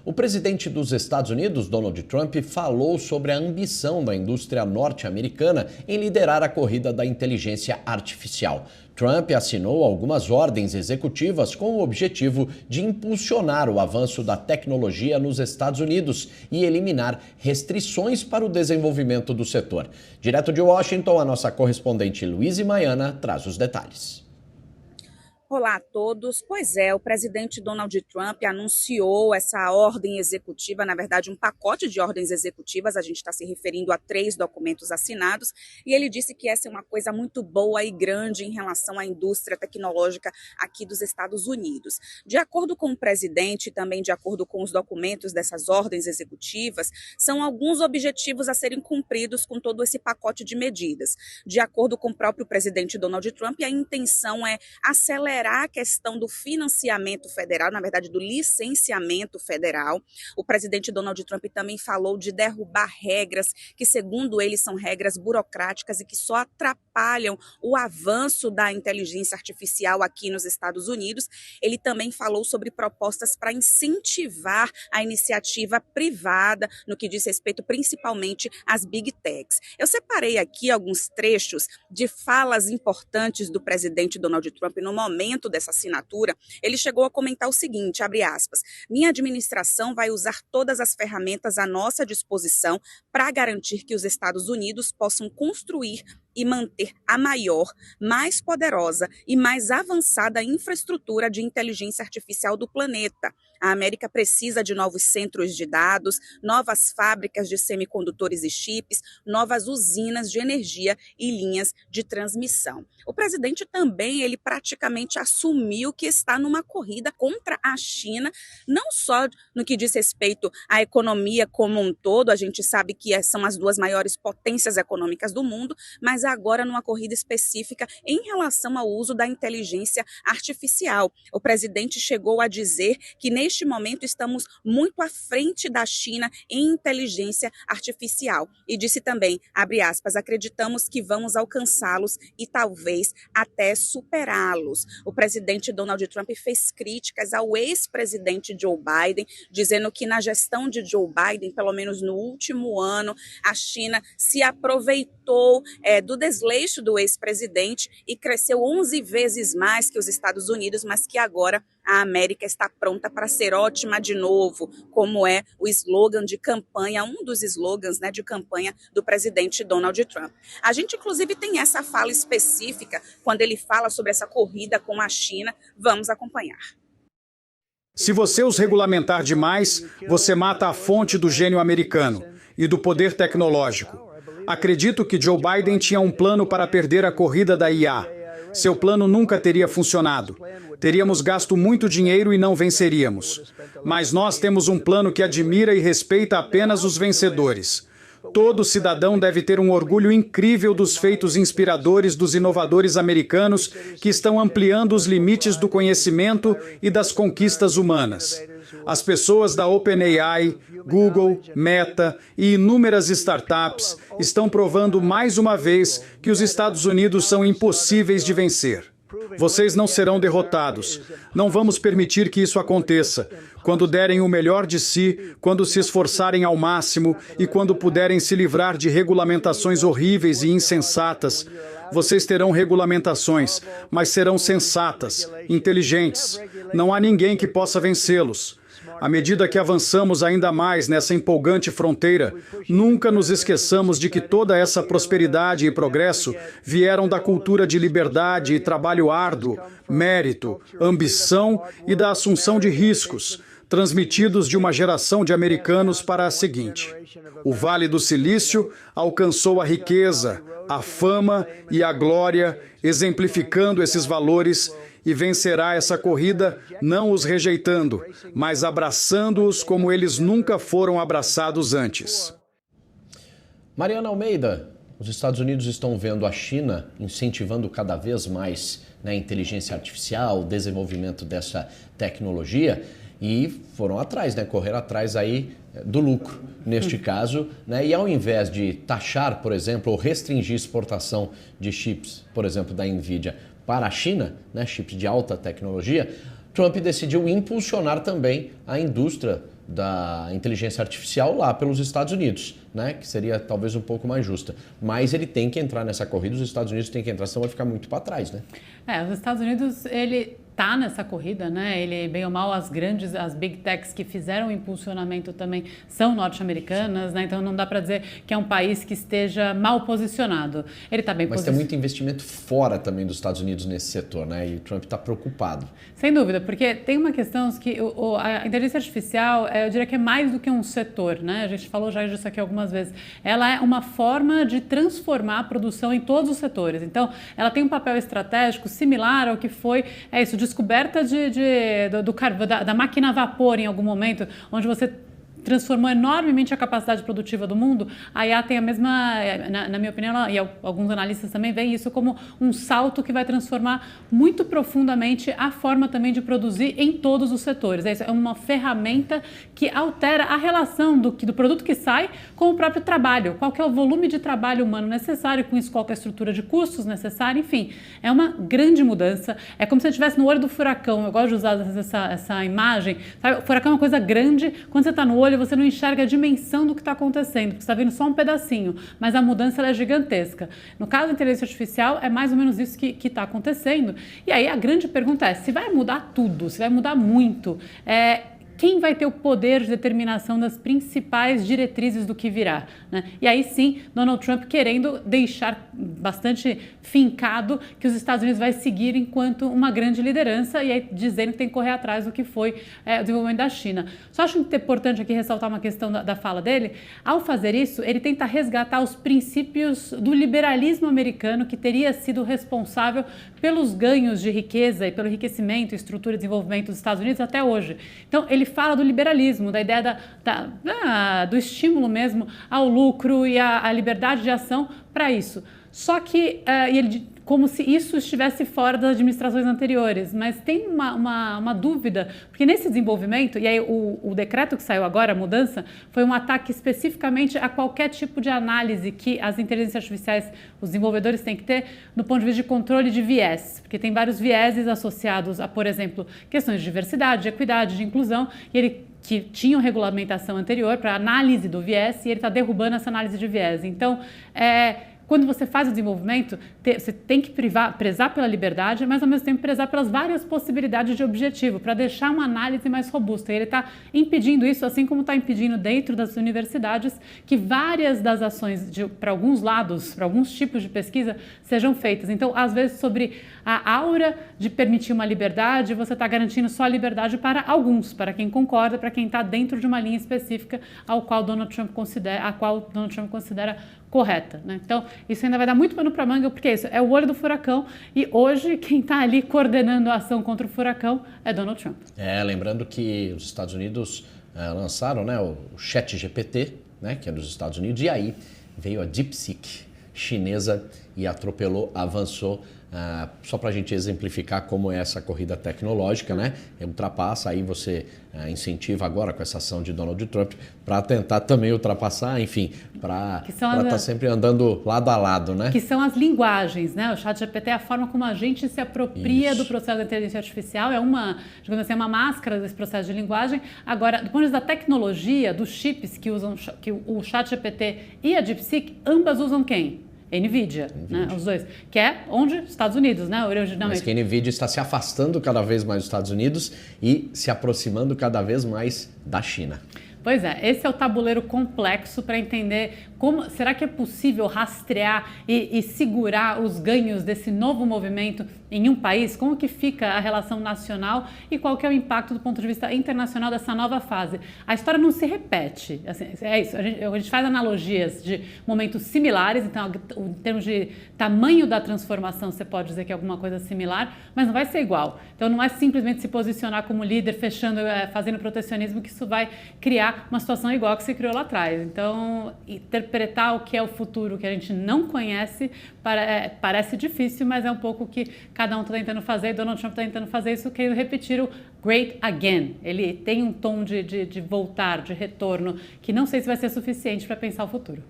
O presidente dos Estados Unidos, Donald Trump, falou sobre a ambição da indústria norte-americana em liderar a corrida da inteligência artificial. Trump assinou algumas ordens executivas com o objetivo de impulsionar o avanço da tecnologia nos Estados Unidos e eliminar restrições para o desenvolvimento do setor. Direto de Washington, a nossa correspondente Luísa Maiana traz os detalhes. Olá a todos. Pois é, o presidente Donald Trump anunciou essa ordem executiva, na verdade um pacote de ordens executivas, a gente está se referindo a 3 documentos assinados, e ele disse que essa é uma coisa muito boa e grande em relação à indústria tecnológica aqui dos Estados Unidos. De acordo com o presidente e também de acordo com os documentos dessas ordens executivas, são alguns objetivos a serem cumpridos com todo esse pacote de medidas. De acordo com o próprio presidente Donald Trump, a intenção é acelerar a questão do financiamento federal, na verdade do licenciamento federal. O presidente Donald Trump também falou de derrubar regras que, segundo ele, são regras burocráticas e que só atrapalham o avanço da inteligência artificial aqui nos Estados Unidos. Ele também falou sobre propostas para incentivar a iniciativa privada no que diz respeito principalmente às Big Techs. Eu separei aqui alguns trechos de falas importantes do presidente Donald Trump no momento dessa assinatura. Ele chegou a comentar o seguinte, abre aspas, minha administração vai usar todas as ferramentas à nossa disposição para garantir que os Estados Unidos possam construir e manter a maior, mais poderosa e mais avançada infraestrutura de inteligência artificial do planeta. A América precisa de novos centros de dados, novas fábricas de semicondutores e chips, novas usinas de energia e linhas de transmissão. O presidente também, ele praticamente assumiu que está numa corrida contra a China, não só no que diz respeito à economia como um todo, a gente sabe que são as 2 maiores potências econômicas do mundo, mas agora numa corrida específica em relação ao uso da inteligência artificial. O presidente chegou a dizer que neste momento estamos muito à frente da China em inteligência artificial e disse também, abre aspas, acreditamos que vamos alcançá-los e talvez até superá-los. O presidente Donald Trump fez críticas ao ex-presidente Joe Biden, dizendo que na gestão de Joe Biden, pelo menos no último ano, a China se aproveitou do desleixo do ex-presidente e cresceu 11 vezes mais que os Estados Unidos, mas que agora a América está pronta para ser ótima de novo, como é o slogan de campanha, um dos slogans, de campanha do presidente Donald Trump. A gente, inclusive, tem essa fala específica quando ele fala sobre essa corrida com a China. Vamos acompanhar. Se você os regulamentar demais, você mata a fonte do gênio americano e do poder tecnológico. Acredito que Joe Biden tinha um plano para perder a corrida da IA. Seu plano nunca teria funcionado. Teríamos gasto muito dinheiro e não venceríamos. Mas nós temos um plano que admira e respeita apenas os vencedores. Todo cidadão deve ter um orgulho incrível dos feitos inspiradores dos inovadores americanos que estão ampliando os limites do conhecimento e das conquistas humanas. As pessoas da OpenAI, Google, Meta e inúmeras startups estão provando mais uma vez que os Estados Unidos são impossíveis de vencer. Vocês não serão derrotados. Não vamos permitir que isso aconteça. Quando derem o melhor de si, quando se esforçarem ao máximo e quando puderem se livrar de regulamentações horríveis e insensatas, vocês terão regulamentações, mas serão sensatas, inteligentes. Não há ninguém que possa vencê-los. À medida que avançamos ainda mais nessa empolgante fronteira, nunca nos esqueçamos de que toda essa prosperidade e progresso vieram da cultura de liberdade e trabalho árduo, mérito, ambição e da assunção de riscos, transmitidos de uma geração de americanos para a seguinte. O Vale do Silício alcançou a riqueza, a fama e a glória, exemplificando esses valores, e vencerá essa corrida não os rejeitando, mas abraçando-os como eles nunca foram abraçados antes. Mariana Almeida, os Estados Unidos estão vendo a China incentivando cada vez mais a inteligência artificial, o desenvolvimento dessa tecnologia e foram atrás, correram atrás aí do lucro, neste caso, e ao invés de taxar, por exemplo, ou restringir exportação de chips, por exemplo, da Nvidia, para a China, chips de alta tecnologia, Trump decidiu impulsionar também a indústria da inteligência artificial lá pelos Estados Unidos, né? Que seria talvez um pouco mais justa. Mas ele tem que entrar nessa corrida, os Estados Unidos têm que entrar, senão vai ficar muito para trás, né? Os Estados Unidos, ele tá nessa corrida, né? Ele, bem ou mal, as Big Techs que fizeram o impulsionamento também são norte-americanas, né? Então não dá para dizer que é um país que esteja mal posicionado. Ele está bem posicionado. Mas tem muito investimento fora também dos Estados Unidos nesse setor, né? E o Trump está preocupado. Sem dúvida, porque tem uma questão que a inteligência artificial, eu diria que é mais do que um setor, né? A gente falou já disso aqui algumas vezes. Ela é uma forma de transformar a produção em todos os setores. Então, ela tem um papel estratégico similar ao que foi descoberta da máquina a vapor em algum momento, onde você transformou enormemente a capacidade produtiva do mundo. A IA tem a mesma, na minha opinião, e alguns analistas também veem isso como um salto que vai transformar muito profundamente a forma também de produzir em todos os setores. É uma ferramenta que altera a relação do produto que sai com o próprio trabalho. Qual que é o volume de trabalho humano necessário, com isso qual que é a estrutura de custos necessária, enfim. É uma grande mudança. É como se você estivesse no olho do furacão. Eu gosto de usar essa imagem. Sabe? O furacão é uma coisa grande. Quando você está no olho, você não enxerga a dimensão do que está acontecendo, porque você está vendo só um pedacinho, mas a mudança ela é gigantesca. No caso da inteligência artificial, é mais ou menos isso que está acontecendo. E aí a grande pergunta é, se vai mudar tudo, se vai mudar muito, quem vai ter o poder de determinação das principais diretrizes do que virá, né? E aí sim, Donald Trump querendo deixar bastante fincado que os Estados Unidos vai seguir enquanto uma grande liderança e aí dizendo que tem que correr atrás do que foi o desenvolvimento da China. Só acho importante aqui ressaltar uma questão da fala dele. Ao fazer isso, ele tenta resgatar os princípios do liberalismo americano que teria sido responsável pelos ganhos de riqueza e pelo enriquecimento, estrutura e desenvolvimento dos Estados Unidos até hoje. Então, ele fala do liberalismo, da ideia do estímulo mesmo ao lucro e à liberdade de ação para isso. Só que como se isso estivesse fora das administrações anteriores, mas tem uma dúvida, porque nesse desenvolvimento, e aí o decreto que saiu agora, a mudança, foi um ataque especificamente a qualquer tipo de análise que as inteligências artificiais, os desenvolvedores têm que ter no ponto de vista de controle de viés, porque tem vários vieses associados a, por exemplo, questões de diversidade, de equidade, de inclusão, que tinham regulamentação anterior para análise do viés, e ele está derrubando essa análise de viés. Então, quando você faz o desenvolvimento, você tem que prezar pela liberdade, mas ao mesmo tempo prezar pelas várias possibilidades de objetivo, para deixar uma análise mais robusta. E ele está impedindo isso, assim como está impedindo dentro das universidades que várias das ações, para alguns lados, para alguns tipos de pesquisa, sejam feitas. Então, às vezes, sobre a aura de permitir uma liberdade, você está garantindo só a liberdade para alguns, para quem concorda, para quem está dentro de uma linha específica a qual Donald Trump considera correta, né? Então, isso ainda vai dar muito pano para manga, porque isso é o olho do furacão e hoje quem está ali coordenando a ação contra o furacão é Donald Trump. Lembrando que os Estados Unidos lançaram, né, o ChatGPT, né, que é dos Estados Unidos, e aí veio a DeepSeek chinesa e atropelou, avançou. Só para a gente exemplificar como é essa corrida tecnológica, né? Ultrapassa, aí você incentiva agora com essa ação de Donald Trump para tentar também ultrapassar, enfim, para estar sempre andando lado a lado, né? Que são as linguagens, né? O ChatGPT é a forma como a gente se apropria do processo da inteligência artificial, é digamos assim, uma máscara desse processo de linguagem. Agora, do ponto de vista da tecnologia, dos chips que o ChatGPT e a DeepSeek, ambas usam quem? NVIDIA, né? Os dois, que é onde? Estados Unidos, né? Originalmente. Mas que a NVIDIA está se afastando cada vez mais dos Estados Unidos e se aproximando cada vez mais da China. Pois é, esse é o tabuleiro complexo para entender como será que é possível rastrear e segurar os ganhos desse novo movimento em um país? Como que fica a relação nacional e qual que é o impacto do ponto de vista internacional dessa nova fase? A história não se repete, assim, é isso, a gente faz analogias de momentos similares, então em termos de tamanho da transformação você pode dizer que é alguma coisa similar, mas não vai ser igual. Então não é simplesmente se posicionar como líder, fechando, fazendo protecionismo, que isso vai criar uma situação igual que se criou lá atrás. Então, interpretar o que é o futuro que a gente não conhece parece difícil, mas é um pouco o que cada um está tentando fazer. Donald Trump está tentando fazer isso, querendo repetir o Great Again. Ele tem um tom de voltar, de retorno, que não sei se vai ser suficiente para pensar o futuro.